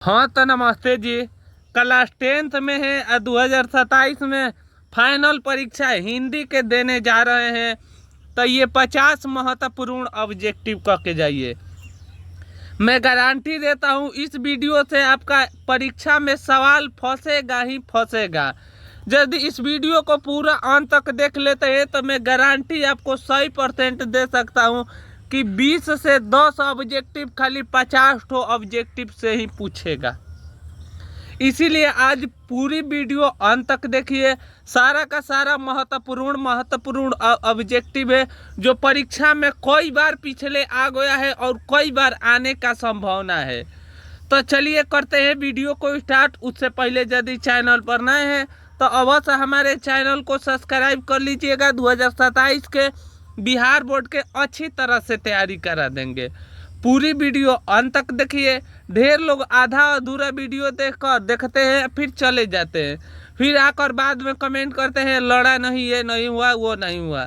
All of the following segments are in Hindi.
हाँ तो नमस्ते जी। क्लास 10th में है और 2027 में फाइनल परीक्षा हिंदी के देने जा रहे हैं। तो ये 50 महत्वपूर्ण ऑब्जेक्टिव करके जाइए। मैं गारंटी देता हूँ इस वीडियो से आपका परीक्षा में सवाल फंसेगा ही फंसेगा। यदि इस वीडियो को पूरा अंत तक देख लेते हैं तो मैं गारंटी आपको 100% दे सकता हूँ कि 20 से 10 ऑब्जेक्टिव खाली 50 ठो ऑब्जेक्टिव से ही पूछेगा। इसीलिए आज पूरी वीडियो अंत तक देखिए। सारा का सारा महत्वपूर्ण ऑब्जेक्टिव है जो परीक्षा में कई बार पिछले आ गया है और कई बार आने का संभावना है। तो चलिए करते हैं वीडियो को स्टार्ट। उससे पहले यदि चैनल पर नए हैं तो अवश्य हमारे चैनल को सब्सक्राइब कर लीजिएगा। 2027 के बिहार बोर्ड के अच्छी तरह से तैयारी करा देंगे। पूरी वीडियो अंत तक देखिए। ढेर लोग आधा अधूरा वीडियो देखते हैं फिर चले जाते हैं, फिर आकर बाद में कमेंट करते हैं लड़ा नहीं, ये नहीं हुआ, वो नहीं हुआ।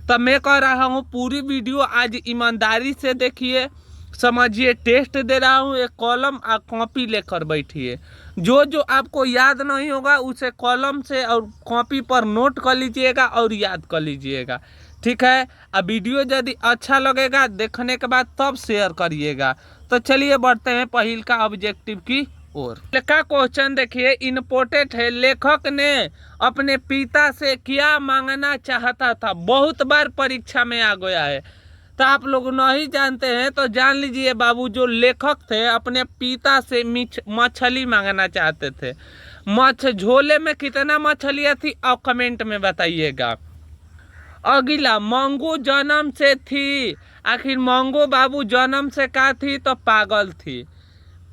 तो मैं कह रहा हूँ पूरी वीडियो आज ईमानदारी से देखिए, समझिए। टेस्ट दे रहा हूँ, एक कॉलम और कॉपी लेकर बैठिए। जो जो आपको याद नहीं होगा उसे कॉलम से और कॉपी पर नोट कर लीजिएगा और याद कर लीजिएगा, ठीक है। अब वीडियो यदि अच्छा लगेगा देखने के बाद तब शेयर करिएगा। तो चलिए बढ़ते हैं पहल का ऑब्जेक्टिव की ओर। का क्वेश्चन देखिए, इम्पोर्टेंट है। लेखक ने अपने पिता से क्या मांगना चाहता था? बहुत बार परीक्षा में आ गया है, तो आप लोग नहीं जानते हैं तो जान लीजिए बाबू। जो लेखक थे अपने पिता से मछली मांगना चाहते थे। झोले में कितना मछलियाँ थी और कमेंट में बताइएगा। अगला, मंगू जन्म से थी। आखिर मंगू बाबू जन्म से का थी? तो पागल थी।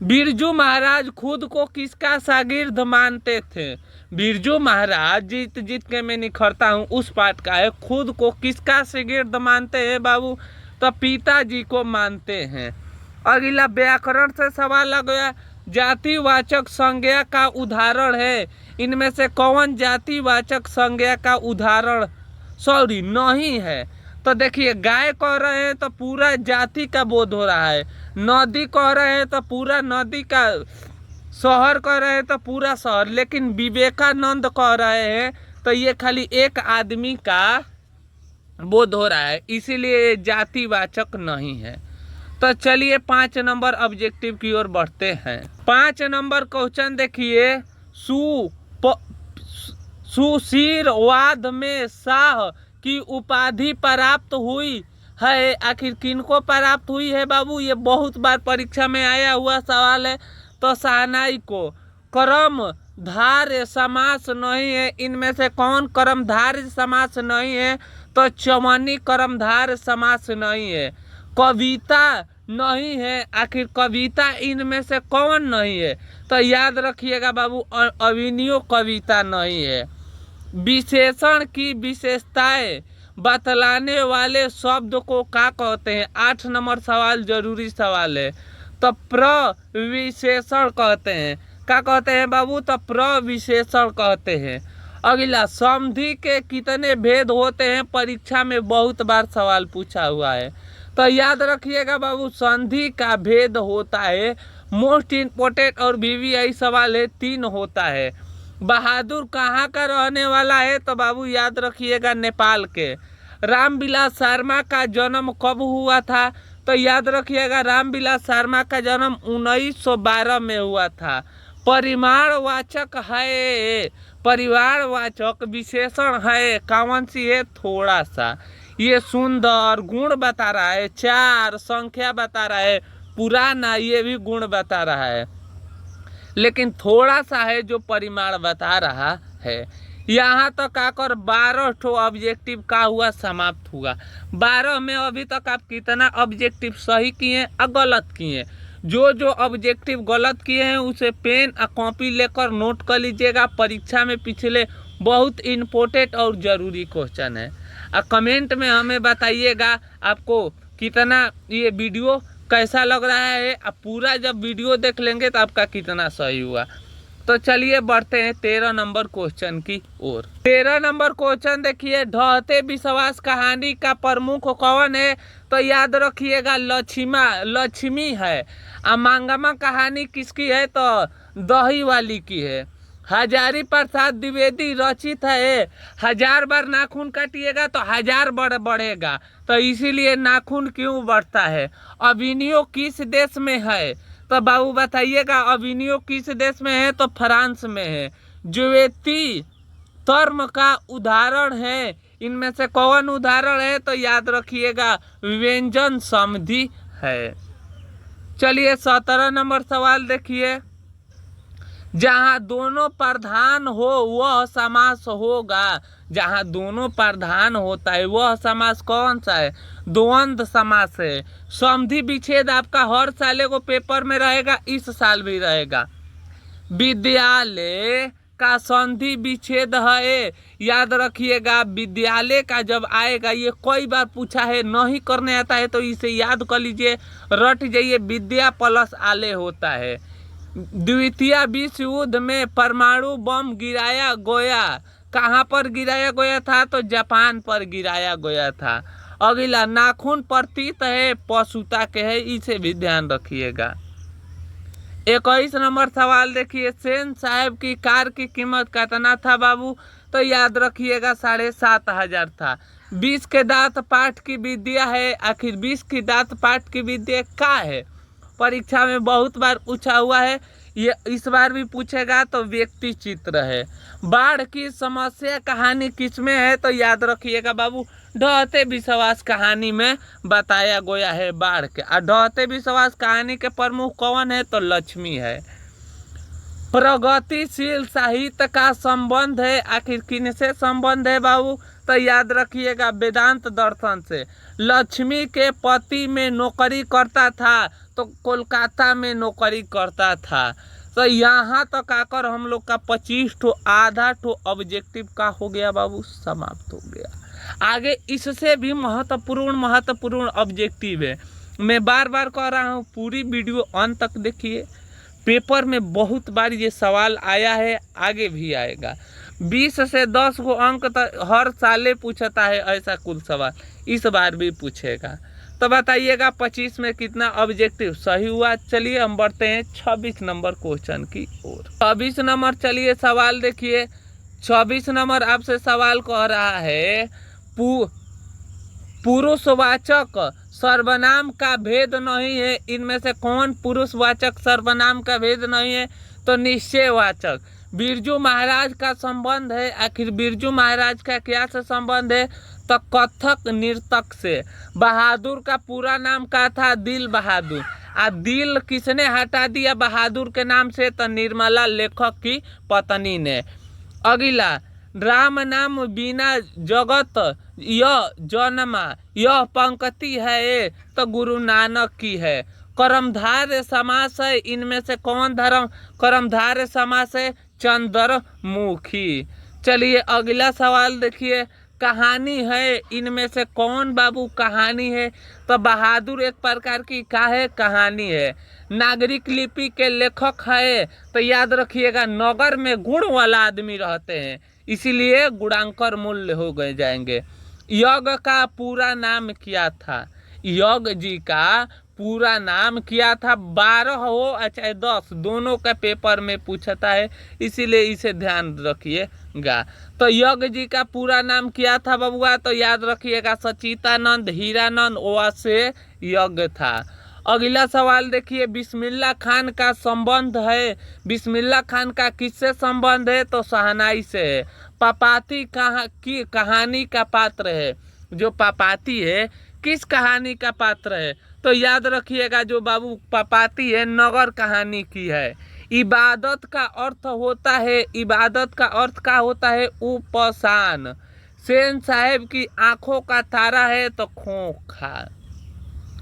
बिरजू महाराज खुद को किसका शागिर्द मानते थे? बिरजू महाराज जीत जीत के मैं निखरता हूँ उस पाठ का है। खुद को किसका शागिर्द मानते हैं बाबू? तो पिताजी को मानते हैं। अगला, व्याकरण से सवाल आ गया। जातिवाचक संज्ञा का उदाहरण है। इनमें से कौन जातिवाचक संज्ञा का उदाहरण नहीं है? तो देखिए, गाय कह रहे हैं तो पूरा जाति का बोध हो रहा है। नदी कह रहे हैं तो पूरा नदी का, शहर कह रहे हैं तो पूरा शहर। लेकिन विवेकानंद कह रहे हैं तो ये खाली एक आदमी का बोध हो रहा है, इसीलिए जातिवाचक नहीं है। तो चलिए 5 नंबर ऑब्जेक्टिव की ओर बढ़ते हैं। 5 नंबर क्वेश्चन देखिए। सुशीरवाद में शाह की उपाधि प्राप्त हुई है। आखिर किनको प्राप्त हुई है बाबू? ये बहुत बार परीक्षा में आया हुआ सवाल है। तो शहनाई को। कर्मधारय समास नहीं है। इनमें से कौन कर्मधारय समास नहीं है? तो चवन्नी कर्मधारय समास नहीं है। कविता नहीं है। आखिर कविता इनमें से कौन नहीं है? तो याद रखिएगा बाबू, अभिनयो कविता नहीं है। विशेषण की विशेषताएं बतलाने वाले शब्द को क्या कहते हैं? 8 नंबर सवाल जरूरी सवाल है। तो प्रविशेषण कहते हैं। क्या कहते हैं बाबू? तो प्रविशेषण कहते हैं। अगला, संधि के कितने भेद होते हैं? परीक्षा में बहुत बार सवाल पूछा हुआ है। तो याद रखिएगा बाबू, संधि का भेद होता है, मोस्ट इम्पोर्टेंट और VVI सवाल है, 3 होता है। बहादुर कहाँ का रहने वाला है? तो बाबू याद रखिएगा, नेपाल के। रामविलास शर्मा का जन्म कब हुआ था? तो याद रखिएगा, रामविलास शर्मा का जन्म 1912 में हुआ था। परिमाणवाचक है, परिवारवाचक विशेषण है, कौन सी है? थोड़ा सा। ये सुंदर गुण बता रहा है, 4 संख्या बता रहा है, पुराना ये भी गुण बता रहा है, लेकिन थोड़ा सा है जो परिमाण बता रहा है। यहाँ तक आकर 12 ठो ऑब्जेक्टिव का हुआ समाप्त हुआ। 12 में अभी तक आप कितना ऑब्जेक्टिव सही किए और गलत किए? जो जो ऑब्जेक्टिव गलत किए हैं उसे पेन और कॉपी लेकर नोट कर लीजिएगा। परीक्षा में पिछले बहुत इम्पोर्टेंट और ज़रूरी क्वेश्चन है। और कमेंट में हमें बताइएगा आपको कितना ये वीडियो कैसा लग रहा है। अब पूरा जब वीडियो देख लेंगे तो आपका कितना सही हुआ। तो चलिए बढ़ते हैं 13 नंबर क्वेश्चन की ओर। 13 नंबर क्वेश्चन देखिए, ढहते विश्वास कहानी का प्रमुख कौन है? तो याद रखिएगा लक्ष्मी है। अमांगमा कहानी किसकी है? तो दही वाली की है। हजारी प्रसाद द्विवेदी रचित है। 1000 बार नाखून काटिएगा तो 1000 बार बढ़ेगा, तो इसीलिए नाखून क्यों बढ़ता है? अभिनयो किस देश में है? तो बाबू बताइएगा, अभिनयो किस देश में है? तो फ्रांस में है। ज्योति धर्म का उदाहरण है, इनमें से कौन उदाहरण है? तो याद रखिएगा व्यंजन समधि है। चलिए 17 नंबर सवाल देखिए, जहाँ दोनों प्रधान हो वह समास होगा। जहाँ दोनों प्रधान होता है वह समास कौन सा है? द्वंद्व समास है। समधि विच्छेद आपका हर साल को पेपर में रहेगा, इस साल भी रहेगा। विद्यालय का संधि विच्छेद है, याद रखिएगा। विद्यालय का जब आएगा, ये कई बार पूछा है, नहीं करने आता है तो इसे याद कर लीजिए, रट जाइए। विद्या प्लस आले होता है। द्वितीय विश्व युद्ध में परमाणु बम गिराया गया, कहाँ पर गिराया गया था? तो जापान पर गिराया गया था। अगला, नाखून प्रतीत है पशुता के है, इसे भी ध्यान रखिएगा। 21 नंबर सवाल देखिए, सेन साहब की कार की कीमत कितना था बाबू? तो याद रखिएगा 7500 था। 20 के दांत पाठ की विद्या है, आखिर 20 की दांत पाठ की विद्या क्या है? परीक्षा में बहुत बार पूछा हुआ है, ये इस बार भी पूछेगा। तो व्यक्ति चित्र है। बाढ़ की समस्या कहानी किसमें है? तो याद रखिएगा बाबू, ढहते विश्वास कहानी में बताया गया है बाढ़ के। और ढहते विश्वास कहानी के प्रमुख कौन है? तो लक्ष्मी है। प्रगतिशील साहित्य का संबंध है, आखिर किनसे संबंध है बाबू? तो याद रखिएगा वेदांत दर्शन से। लक्ष्मी के पति में नौकरी करता था, तो कोलकाता में नौकरी करता था। तो यहाँ तक आकर हम लोग का 25 ठो आधा ठो ऑब्जेक्टिव का हो गया बाबू, समाप्त हो गया। आगे इससे भी महत्वपूर्ण ऑब्जेक्टिव है। मैं बार बार कह रहा हूँ, पूरी वीडियो अंत तक देखिए। पेपर में बहुत बार ये सवाल आया है, आगे भी आएगा। 20 से 10 को अंक तक हर साले पूछता है ऐसा कुल सवाल, इस बार भी पूछेगा। तो बताइएगा 25 में कितना ऑब्जेक्टिव सही हुआ। चलिए हम बढ़ते हैं 26 नंबर क्वेश्चन की ओर। 26 नंबर चलिए सवाल देखिए। 26 नंबर आपसे सवाल कह रहा है, पुरुषवाचक सर्वनाम का भेद नहीं है, इनमें से कौन पुरुषवाचक सर्वनाम का भेद नहीं है? तो निश्चयवाचक। बिरजू महाराज का संबंध है, आखिर बिरजू महाराज का क्या से संबंध है? तो कथक नर्तक से। बहादुर का पूरा नाम क्या था? दिल बहादुर। दिल किसने हटा दिया बहादुर के नाम से? तो निर्मला लेखक की पत्नी ने। अगला, राम नाम बिना जगत यह जन्मा, यह पंक्ति है, तो गुरु नानक की है। कर्मधारय समास है, इनमें से कौन कर्मधारय समास है? चंद्रमुखी। चलिए अगला सवाल देखिए, कहानी है, इनमें से कौन बाबू कहानी है? तो बहादुर एक प्रकार की क्या है? कहानी है। नागरिक लिपि के लेखक है, तो याद रखिएगा नगर में गुण वाला आदमी रहते हैं, इसीलिए गुणांकर मूल्य हो गए जाएंगे। यज्ञ का पूरा नाम क्या था? यज्ञ जी का पूरा नाम क्या था? 12 हो चाहे 10, दोनों का पेपर में पूछता है, इसीलिए इसे ध्यान रखिएगा। तो यज्ञ जी का पूरा नाम क्या था बबुआ? तो याद रखिएगा सचितानंद हीरानंद से यज्ञ था। अगला सवाल देखिए, बिस्मिल्लाह खान का संबंध है, बिस्मिल्लाह खान का किससे संबंध है? तो शहनाई से है। पापाती की कहानी का पात्र है, जो पापाती है किस कहानी का पात्र है? तो याद रखिएगा जो बाबू पापाती है नगर कहानी की है। इबादत का अर्थ होता है, इबादत का अर्थ क्या होता है? उपासन। सेन साहेब की आंखों का तारा है, तो खोखा।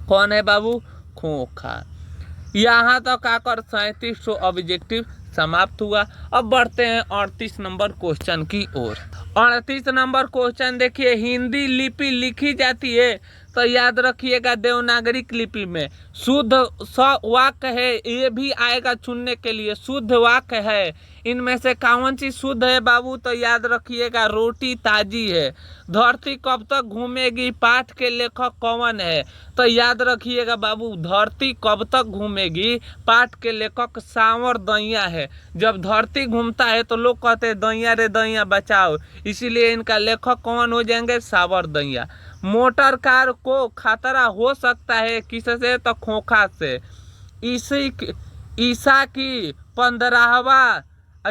कौन है बाबू? खोखा। यहाँ तक आकर 37 ऑब्जेक्टिव समाप्त हुआ। अब बढ़ते हैं 38 नंबर क्वेश्चन की ओर। 38 नंबर क्वेश्चन देखिए, हिंदी लिपि लिखी जाती है, तो याद रखिएगा देवनागरी लिपि में शुद्ध वाक्य है, ये भी आएगा चुनने के लिए। शुद्ध वाक्य है, इनमें से कौन सी शुद्ध है बाबू? तो याद रखिएगा रोटी ताजी है। धरती कब तक घूमेगी पाठ के लेखक कौन है? तो याद रखिएगा बाबू धरती कब तक घूमेगी पाठ के लेखक सांवर दैया है। जब धरती घूमता है तो लोग कहते हैं दैया रे दैया बचाओ, इसीलिए इनका लेखक कौन हो जाएंगे? सांवर दैया। मोटर कार को खतरा हो सकता है किससे? तो खोखा से। ईसा की 15वां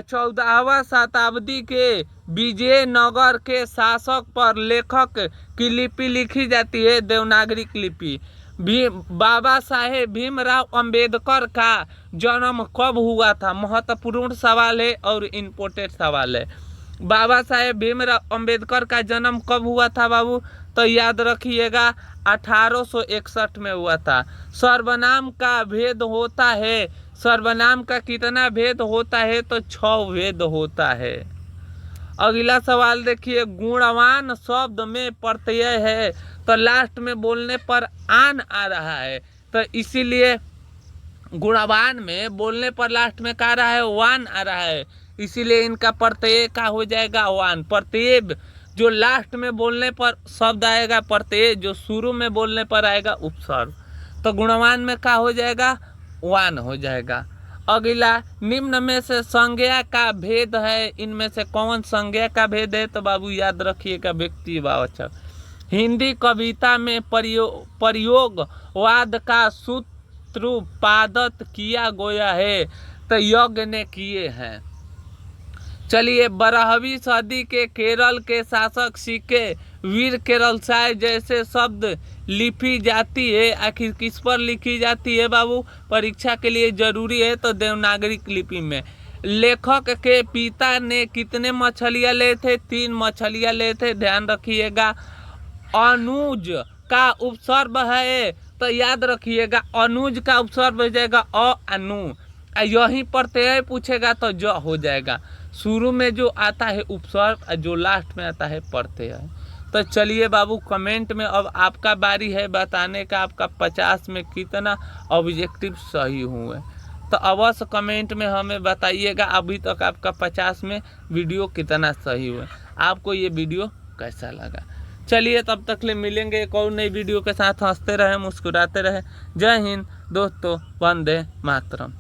14वां शताब्दी के विजयनगर के शासक पर लेखक की लिपि लिखी जाती है देवनागरी लिपि। बाबा साहेब भीमराव अंबेडकर का जन्म कब हुआ था? महत्वपूर्ण सवाल है और इम्पोर्टेंट सवाल है। बाबा साहेब भीमराव अंबेडकर का जन्म कब हुआ था बाबू? तो याद रखिएगा 1861 में हुआ था। सर्वनाम का भेद होता है, सर्वनाम का कितना भेद होता है? तो 6 भेद होता है। अगला सवाल देखिए, गुणवान शब्द में प्रत्यय है तो लास्ट में बोलने पर आन आ रहा है, तो इसीलिए गुणवान में बोलने पर लास्ट में क्या आ रहा है? वान आ रहा है, इसीलिए इनका प्रत्यय का हो जाएगा वान। प्रत्यय जो लास्ट में बोलने पर शब्द आएगा प्रत्यय, जो शुरू में बोलने पर आएगा उपसर्ग, तो गुणवान में क्या हो जाएगा? वान हो जाएगा। अगला, निम्न में से संज्ञा का भेद है, इनमें से कौन संज्ञा का भेद है? तो बाबू याद रखिएगा व्यक्तिवाचक। हिंदी कविता में प्रयोगवाद का सूत्रपादत किया गया है, तो यज्ञ ने किए हैं। चलिए, 12वीं सदी के केरल के शासक सीके वीर केरलसाय जैसे शब्द लिखी जाती है, आखिर किस पर लिखी जाती है बाबू? परीक्षा के लिए जरूरी है तो देवनागरी लिपि में। लेखक के पिता ने कितने मछलियाँ ले थे? 3 मछलियाँ ले थे, ध्यान रखिएगा। अनुज का उपसर्ग है, तो याद रखिएगा अनुज का उपसर्ग हो जाएगा अनु। यही प्रत्यय पूछेगा तो ज हो जाएगा। शुरू में जो आता है उपसर्ग, जो लास्ट में आता है प्रत्यय। तो चलिए बाबू, कमेंट में अब आपका बारी है बताने का आपका 50 में कितना ऑब्जेक्टिव सही हुए। तो अवश्य कमेंट में हमें बताइएगा अभी तक आपका 50 में वीडियो कितना सही हुआ, आपको ये वीडियो कैसा लगा। चलिए, तब तक ले मिलेंगे एक और नई वीडियो के साथ। हंसते रहे, मुस्कुराते रहे। जय हिंद दोस्तों, वंदे मातरम।